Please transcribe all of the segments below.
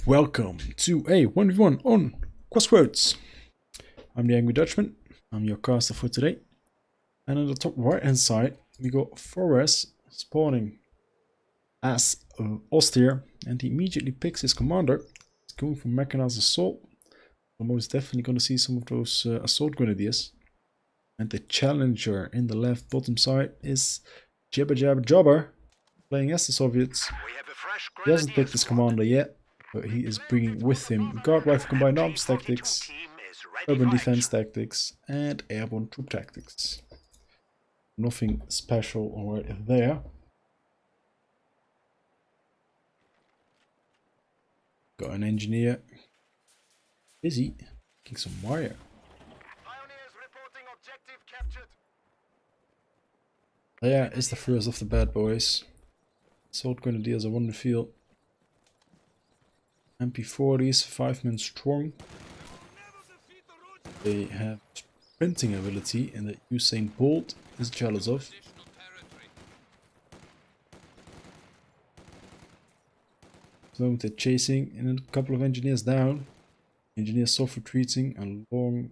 Welcome to a 1v1 on Crossroads. I'm the Angry Dutchman. I'm your caster for today. And on the top right hand side, we got Forrest spawning as OST here, and he immediately picks his commander. He's going for mechanized assault. We're most definitely going to see some of those assault grenadiers. And the challenger in the left bottom side is JibberJabberJobber, playing as the Soviets. He hasn't picked his commander yet, but he is bringing with him guard rifle combined arms tactics, urban defense tactics, and airborne troop tactics. Nothing special right there. Got an engineer busy making some wire. There is the first of the bad boys. Assault grenadiers are on the field. MP40s, 5 men strong. They have sprinting ability and that Usain Bolt is jealous of. So they're chasing and a couple of engineers down. Engineers soft retreating and long.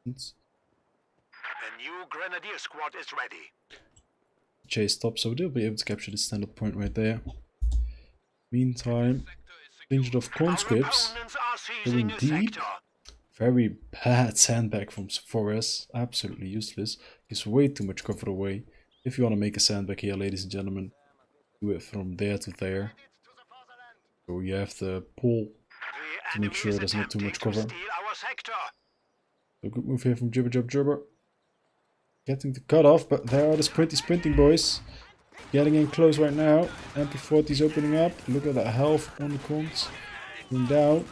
A new grenadier squad is ready. Chase stops, so they'll be able to capture the standard point right there. Meantime, danger of conscripts going deep. Very bad sandbag from Forrest. Absolutely useless. Gives way too much cover away. If you want to make a sandbag here, ladies and gentlemen, do it from there to there. So you have to pull to make sure there's not too much cover. So good move here from JibberJabberJobber. Getting the cutoff, but there are the sprinting boys. Getting in close right now. MP40's opening up. Look at that health on the cons. Going down.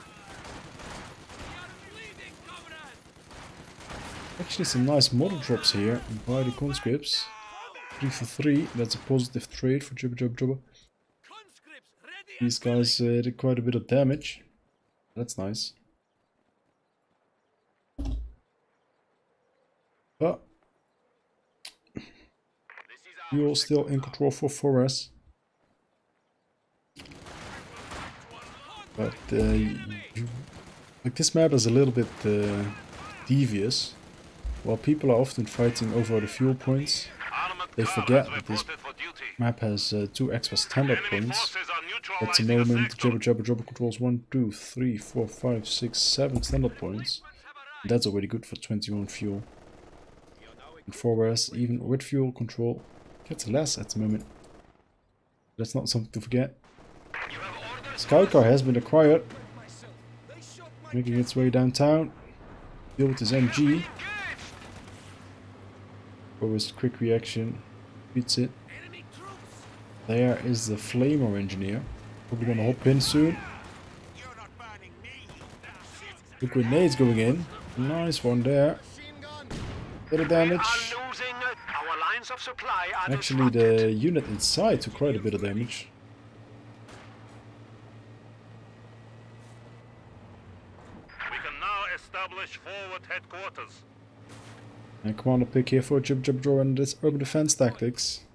Actually some nice model drops here by the conscripts. 3 for 3. That's a positive trade for JibberJabberJobber. These guys did quite a bit of damage. That's nice. But you're still in control for Forrest. But like this map is a little bit devious. While people are often fighting over the fuel points, they forget that this map has 2 extra standard points. At the moment, JibberJabberJobber controls 1, 2, 3, 4, 5, 6, 7 standard points. And that's already good for 21 fuel. And Forrest, even with fuel control, gets less at the moment. That's not something to forget. Scout car has been acquired, making its way downtown. Deal with his MG. Always quick reaction, beats it. There is the Flamer engineer. Probably gonna hop in soon. The grenades going in. Nice one there. Bit of damage. Actually, the unit inside took quite a bit of damage. We can now establish forward headquarters. And commander pick here for JibberJabberJobber and this urban defense tactics.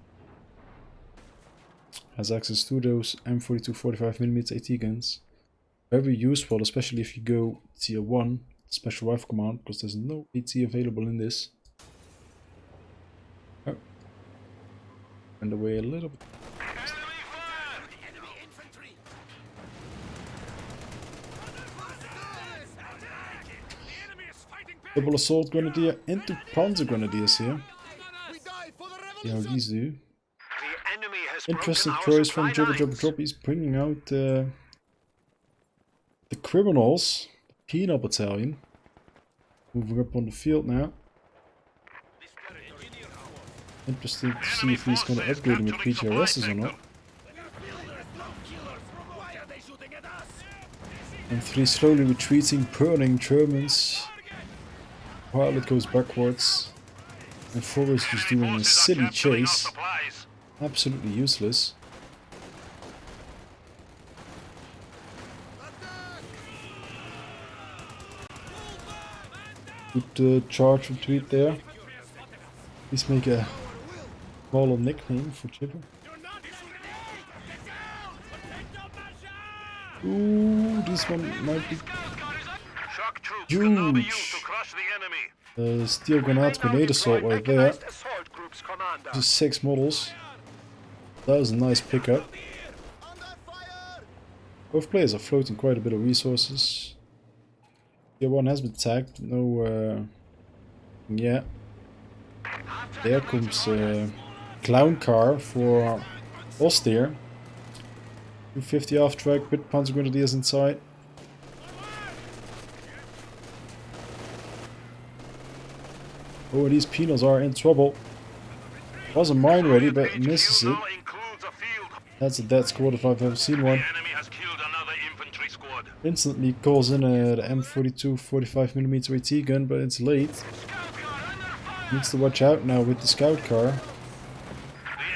Has access to those M42 45mm AT guns. Very useful, especially if you go tier 1 special rifle command, because there's no AT available in this. Oh. And away a little bit. Double assault grenadier into panzer grenadiers here. See how these do. Interesting choice from JibberJabberJobber. He's bringing out the criminals, the penal battalion. Moving up on the field now. Interesting to see if he's going to upgrade them with PGRSs or not. And 3 slowly retreating, burning Germans. While it goes backwards. And Forrest just doing a silly chase. Absolutely useless. Good charge retreat there. Please make a smaller nickname for Jibber. Ooh. Ooh, this one might be Shock troops can now be used to huge. crush the enemy. Steel grenade, grenade assault right there. Just 6 models. That was a nice pickup. Both players are floating quite a bit of resources. Tier 1 has been tagged, no yeah. There comes clown car for Oster. 250 off track with Panzer Grenadiers inside. Oh, these penals are in trouble. Was a mine ready, but misses it. That's a dead squad if I've ever seen one. The enemy has killed another infantry squad. Instantly calls in the M42 45mm AT gun, but it's late. Needs to watch out now with the scout car. The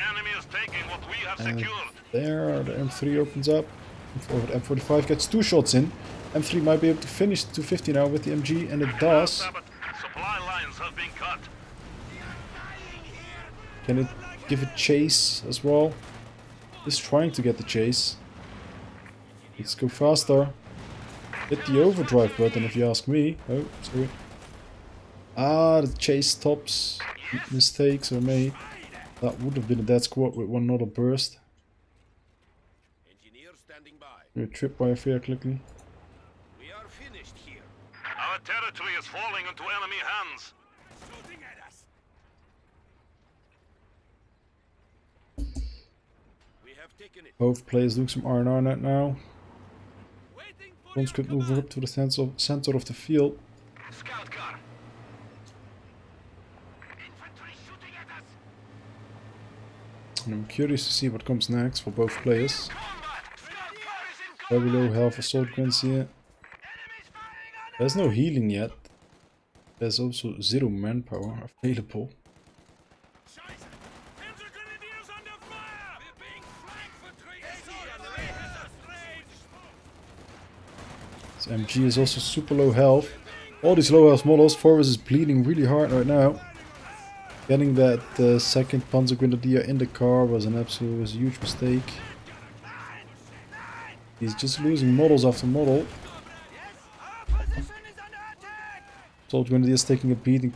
enemy is taking what we have secured. There, the M3 opens up. Or the M45 gets 2 shots in. M3 might be able to finish 250 now with the MG, and it does. Supply lines have been cut. Can it give a chase as well? It's trying to get the chase. Let's go faster. Hit the overdrive button if you ask me. Oh, sorry. Ah, the chase stops. Mistakes are made. That would have been a dead squad with one nodal burst. We're tripped by a flare quickly. We are finished here. Our territory is falling into enemy hands. Shooting at us. We have taken it. Both players doing some R&R net now. Conscript moving up to the center of the field. Scout car. Infantry shooting at us. And I'm curious to see what comes next for both players. Very low health assault guns here. There's no healing yet. There's also 0 manpower available. This MG is also super low health. All these low health models, Forrest is bleeding really hard right now. Getting that second Panzer Grenadier in the car was a huge mistake. He's just losing models after model. Assault Grenadiers taking a beating.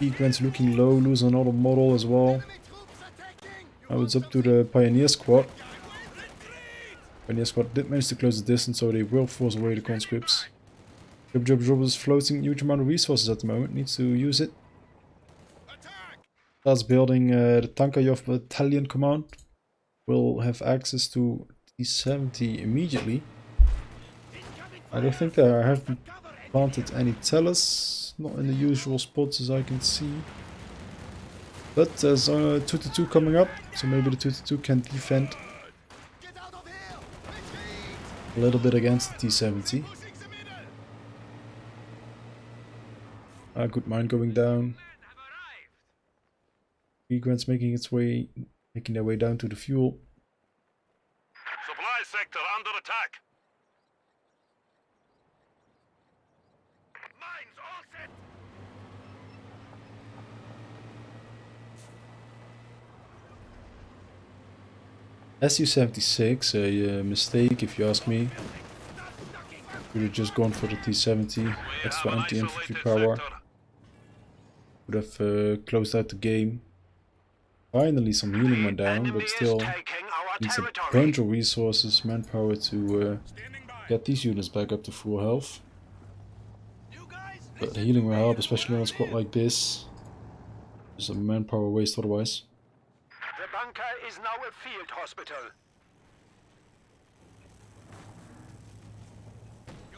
Egrants looking low, losing another model as well. Now it's up to the Pioneer Squad. Pioneer Squad did manage to close the distance, so they will force away the conscripts. JibberJabberJobber is floating huge amount of resources at the moment, needs to use it. Starts building the Tankayov Battalion Command. Will have access to T-70 immediately. I don't think there have been planted any tellers, not in the usual spots as I can see. But there's a 2-2 coming up, so maybe the 2-2 can defend a little bit against the T-70. Good mine going down. Migrants making their way down to the fuel. Supply sector under attack. Mines all set. Su-76, a mistake if you ask me. Could have just gone for the T-70, extra anti-infantry power. Would have closed out the game. Finally some healing went down, but still needs a bunch of resources, manpower to get these units back up to full health. But healing will help, especially on a squad like this. There's a manpower waste otherwise. The bunker is now a field hospital.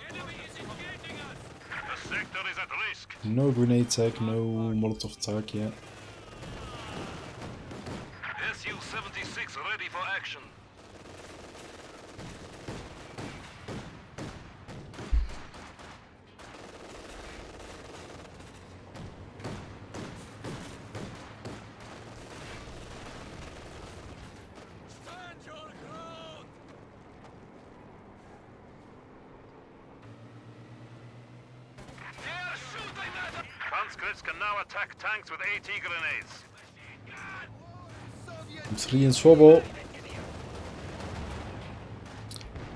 The sector is at risk. No grenade tag, no Molotov attack yet. Su-76 ready for action. Stand your ground. They're shooting at us. Conscripts can now attack tanks with AT grenades. M3 in trouble.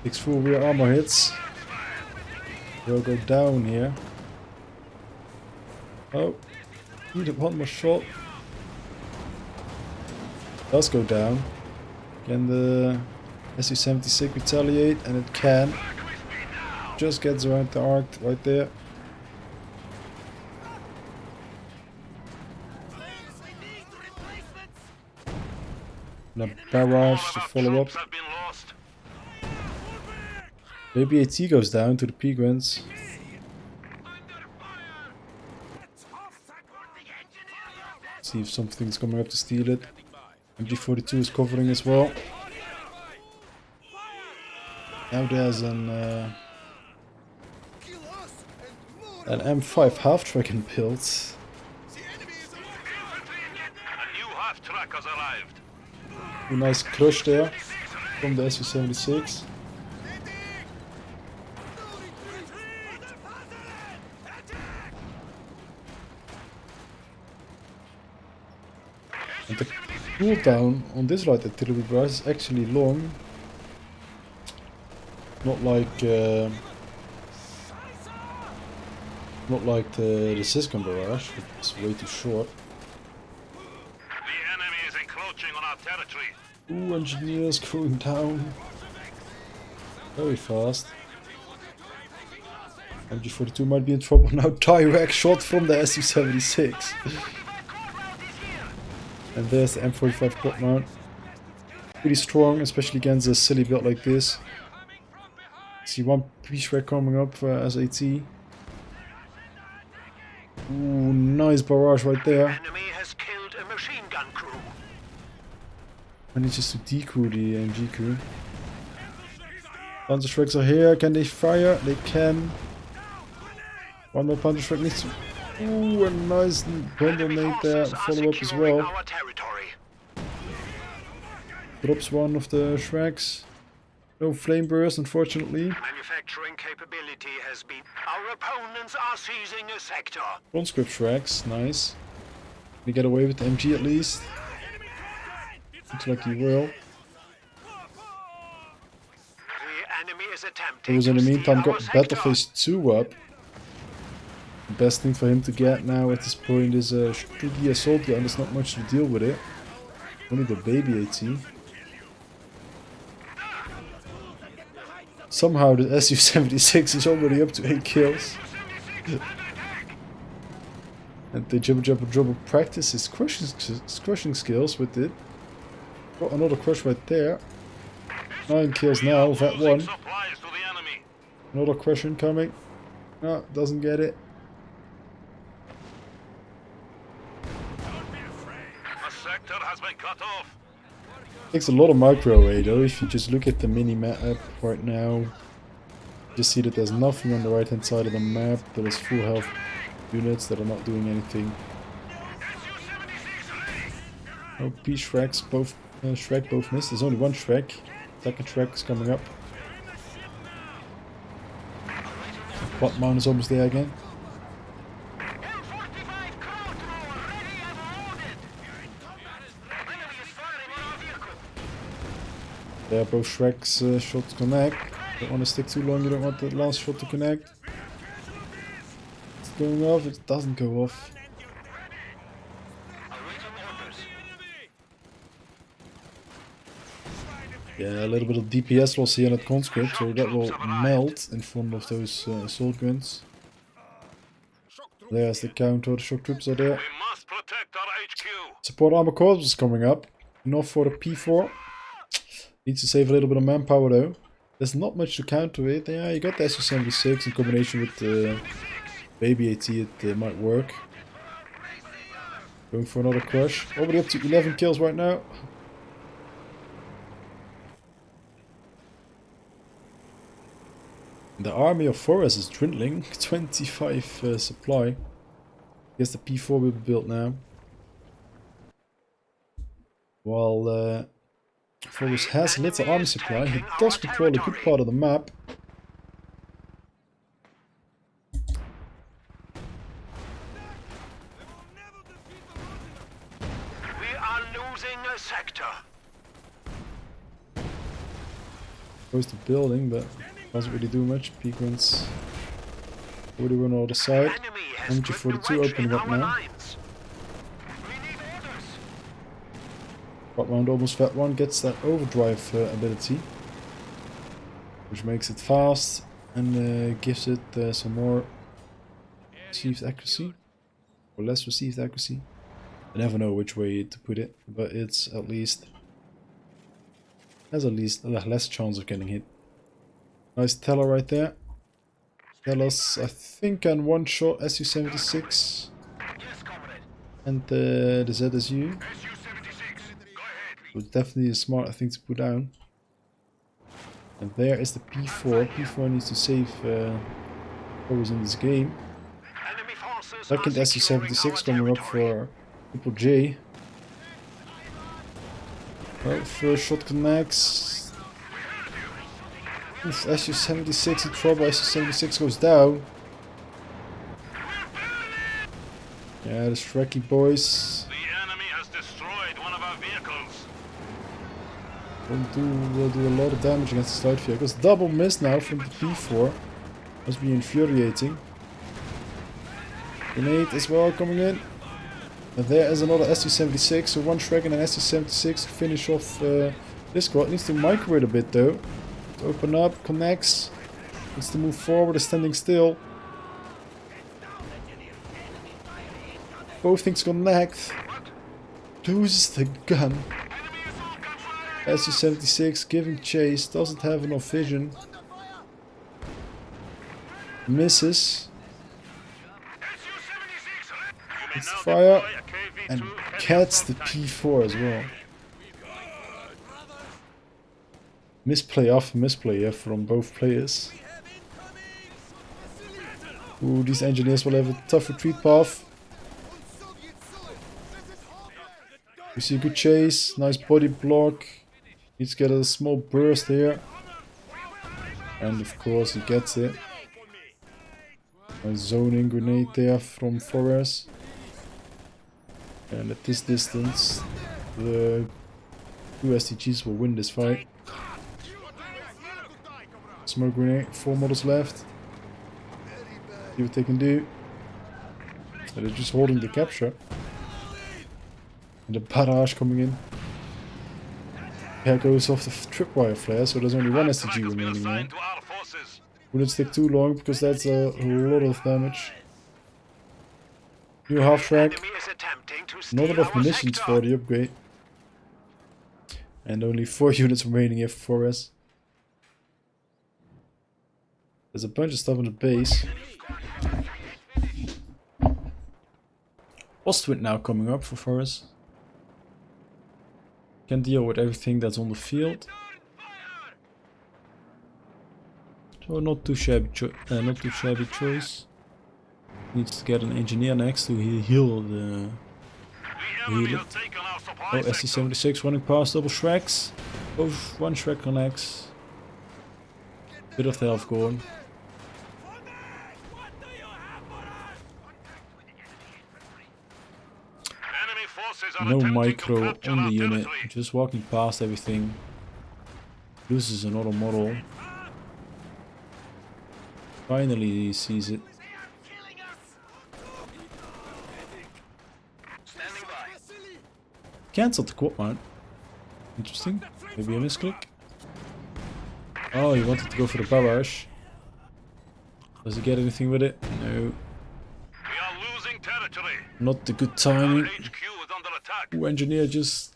Takes full rear armor hits. We'll go down here. Oh, needed one more shot. Does go down. Can the SU-76 retaliate? And it can. Just gets around the arc right there. And a barrage to follow up. Maybe AT goes down to the Peguins. See if something's coming up to steal it. MG42 is covering as well. Now there's an M5 half-track built. A nice crush there from the SU-76. And the cooldown on this light artillery barrage is actually long. Not like the Syscon barrage, it's way too short. The enemy is encroaching on our territory. Ooh, engineers going down very fast. MG42 might be in trouble now. Direct shot from the SU-76. And there's the M45 quad mount. Pretty strong, especially against a silly build like this. See one piece rack coming up for SAT. Ooh, nice barrage right there. Enemy has killed a machine gun crew. Manages to decrew the MG crew. Panzer Shreks are here. Can they fire? They can. One more Panzer Shrek needs to. Ooh, a nice bundle made there. Follow up as well. Drops one of the Shreks. No flame burst, unfortunately. Manufacturing capability has been. Our opponents are seizing a sector. Conscript Shreks, nice. We get away with the MG at least. Looks like he will. The enemy is attempting. He was in the meantime to steal got our Battle sector. Phase 2 up. The best thing for him to get now at this point is a Stugi assault gun. There's not much to deal with it. Only the baby AT. Somehow the SU-76 is already up to 8 kills. And the JibberJabberJobber practices crushing skills with it. Got another crush right there. 9 kills now, that one. Supplies to the enemy. Another crush incoming. No, doesn't get it. A sector has been cut off. Takes a lot of micro array though. If you just look at the mini map right now, you just see that there's nothing on the right hand side of the map. There is full health units that are not doing anything. No P-Shreks, both Shrek both missed. There's only one Shrek. Second Shrek is coming up. Quad mount is almost there again. There, both Shrek's shots connect. Don't want to stick too long, you don't want the last shot to connect. It's going off, it doesn't go off. Yeah, a little bit of DPS loss here in that conscript, so that will melt in front of those assault guns. There's the counter, the shock troops are there. We must protect our HQ. Support armor corps is coming up. Enough for the P4. Needs to save a little bit of manpower though. There's not much to counter it. Yeah, you got the SU-76 in combination with the baby AT, it might work. Going for another crush. Already up to 11 kills right now. The army of Forest is dwindling. 25 supply. Guess the P4 will be built now. While Forest has little army supply, he does control a good part of the map. We are losing a sector. Goes to building, but doesn't really do much. Pequence 41 on the other side. Enemy has split 42 the wedge opening in up our now. lines. We need orders. Got round almost that one, gets that overdrive ability. Which makes it fast and gives it some more received accuracy. Or less received accuracy. I never know which way to put it, but it's at least has at least less chance of getting hit. Nice teller right there. Tellers, I think, can one-shot SU-76 Yes, comrade. and the ZSU. SU-76, go ahead. So it's definitely a smart thing to put down. And there is the P4. P4 needs to save always in this game. Enemy forces Second are securing SU-76 our coming up territory. for Triple J. Well, first shot connects. Oof, SU-76 in trouble. SU-76 goes down. Yeah, the Shrekky boys The enemy has destroyed one of our vehicles. will do a lot of damage against the light vehicles. Double miss now from the P4. Must be infuriating. Grenade as well coming in. And there is another SU-76. So one Shrek and an SU-76 to finish off this squad. Needs to microwave a bit though. To open up, connects. Needs to move forward, is standing still. Both things connect. Loses the gun. SU-76 giving chase. Doesn't have enough vision. Misses. It's fire. And gets the P4 as well. Misplay after misplay here from both players. Ooh, these engineers will have a tough retreat path. We see a good chase, nice body block. Needs to get a small burst here. And of course he gets it. Nice zoning grenade there from Flores. And at this distance, the two STGs will win this fight. Smoke grenade, 4 models left. See what they can do. They're just holding the capture. And the barrage coming in. Here goes off the tripwire flare, so there's only one STG remaining now. Wouldn't stick too long because that's a lot of damage. New half track. Not enough munitions for the upgrade. And only 4 units remaining here for Forest. There's a bunch of stuff on the base. Ostwind now coming up for Forest. Can deal with everything that's on the field. So not too shabby choice. Needs to get an engineer next to heal the heal it. Oh, SC-76 running past double Shreks. Both one Shrek connects. Bit of the health gone. No micro on the unit, just walking past everything. Loses another model. Finally he sees it. Cancelled the quad mount. Interesting. Maybe a misclick. Oh, he wanted to go for the barrage. Does he get anything with it? No. We are losing territory. Not the good timing. HQ is under attack. Ooh, engineer just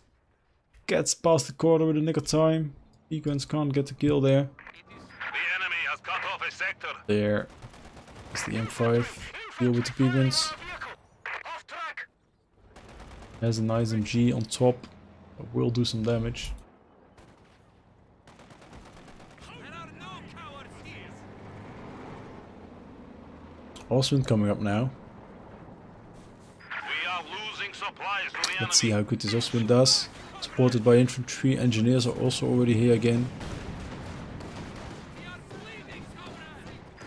gets past the corner with a nick of time. Equans can't get the kill there. The enemy has cut off a sector. There is the M5. Deal with the Pegans. Off track. Has a nice MG on top. That will do some damage. Ostwind coming up now. We are losing supplies to the enemy. Let's see how good this Ostwind does. Supported by infantry. Engineers are also already here again.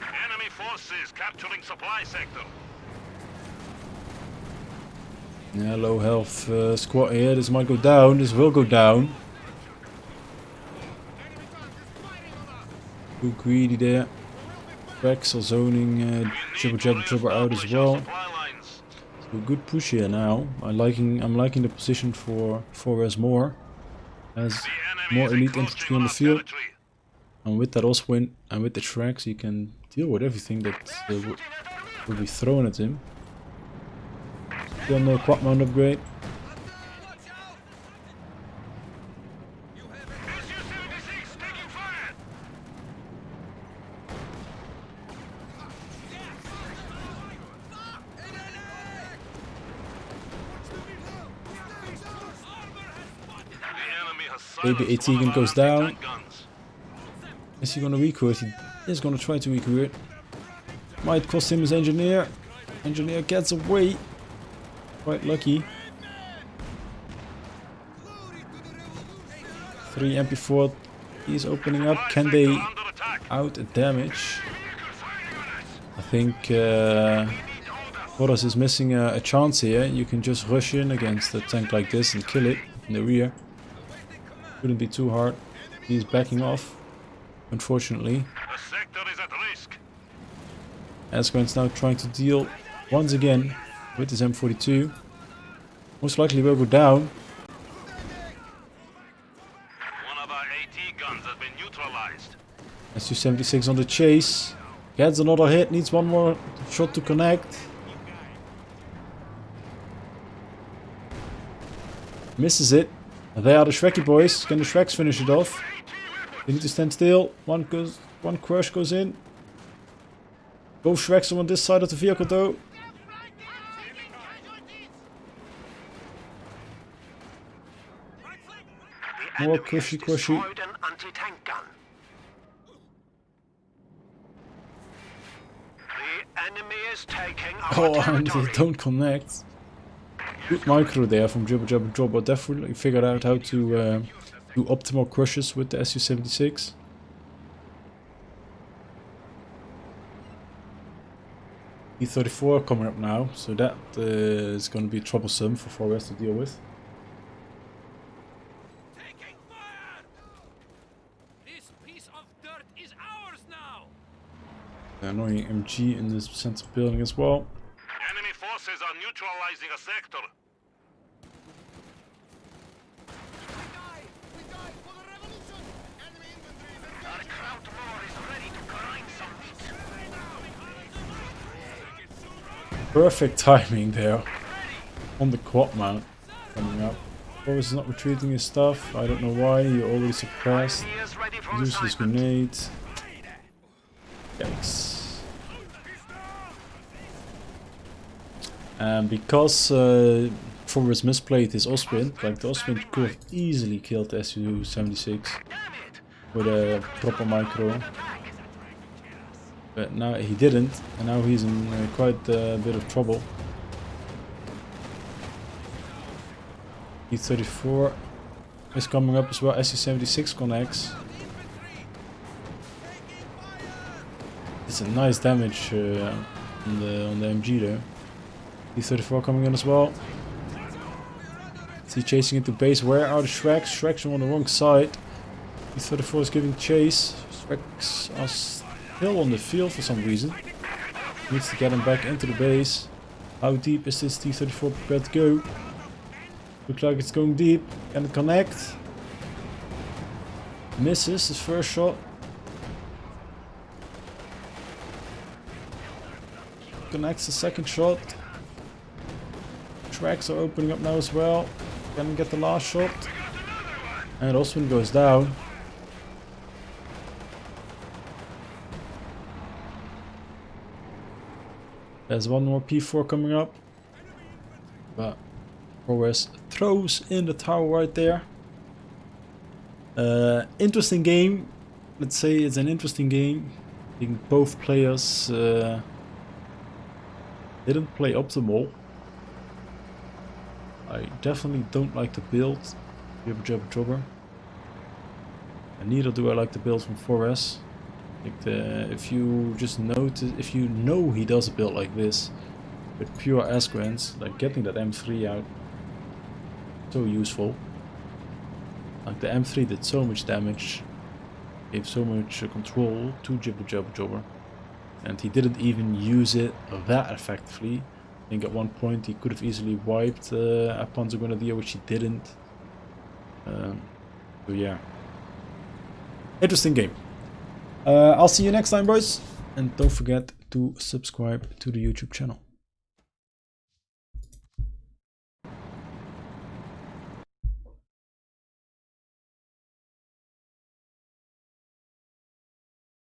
Enemy forces capturing supply sector. Yeah, low health squad here. This might go down. This will go down. Too greedy there. Rex are zoning JibberJabberJobber out as well. Lines. So good push here now. I'm liking the position for 4S more. Has The enemy more is elite encroaching infantry on on the our field. territory. And with that Oswin and with the tracks, you can deal with everything that will be thrown at him. Still no quad mount upgrade. SU-76 taking fire. The enemy has Baby silenced one of AT our goes down. anti-tank guns. Is he gonna recruit? He is gonna try to recruit. Might cost him his engineer. Engineer gets away. Quite lucky. 3 MP4. He's opening up. Can they Under attack. out damage? I think Boras is missing a chance here. You can just rush in against a tank like this and kill it in the rear. Wouldn't be too hard. He's backing off, unfortunately. The sector is at risk. Asquan's now trying to deal once again with his M42. Most likely will go down. One of our AT guns has been neutralized. SU-76 on the chase. Gets another hit, needs one more shot to connect. Misses it. There are the Shrekky boys. Can the Shreks finish it off? They need to stand still. One crush goes in. Both Shreks are on this side of the vehicle though. More crushy. An anti-tank gun. The enemy is taking our Oh, and they don't connect. Good micro there from JibberJabberJobber. Definitely figured out how to do optimal crushes with the SU-76. E-34 coming up now, so that is going to be troublesome for 4S to deal with. Taking fire! This piece of dirt is ours now! The annoying MG in this center building as well. Enemy forces are neutralizing a sector. Our crowd war is ready to grind some meat. Perfect timing there on the quad mount coming up. Boris is not retreating his stuff. I don't know why. He already suppressed. He is ready for Uses his assignment. grenades. Yikes. And because Forrest misplayed his Osprint, like the Osprint could have easily killed the SU-76 Damn it! with a proper micro. But now he didn't, and now he's in quite a bit of trouble. E-34 is coming up as well. SU-76 connects. It's a nice damage on the MG there. E-34 coming in as well. Is he chasing into base? Where are the Shreks? Shreks are on the wrong side. E-34 is giving chase. Shreks are still on the field for some reason. Needs to get him back into the base. How deep is this T-34 prepared to go? Looks like it's going deep. Can it connect? Misses his first shot. Connects the second shot. Tracks are opening up now as well. Can get the last shot. And Oswin goes down. There's one more P4 coming up. But OS throws in the tower right there. Interesting game. Let's say it's an interesting game. I think both players didn't play optimal. I definitely don't like the build JibberJabberJobber, and neither do I like the build from 4S. Like if you just notice, if you know he does a build like this with pure S-grants, like getting that M3 out, so useful. Like the M3 did so much damage, gave so much control to JibberJabberJobber. and he didn't even use it that effectively. I think at one point he could have easily wiped a Panzer Grenadier, which he didn't. So yeah, interesting game. I'll see you next time, boys, and don't forget to subscribe to the YouTube channel.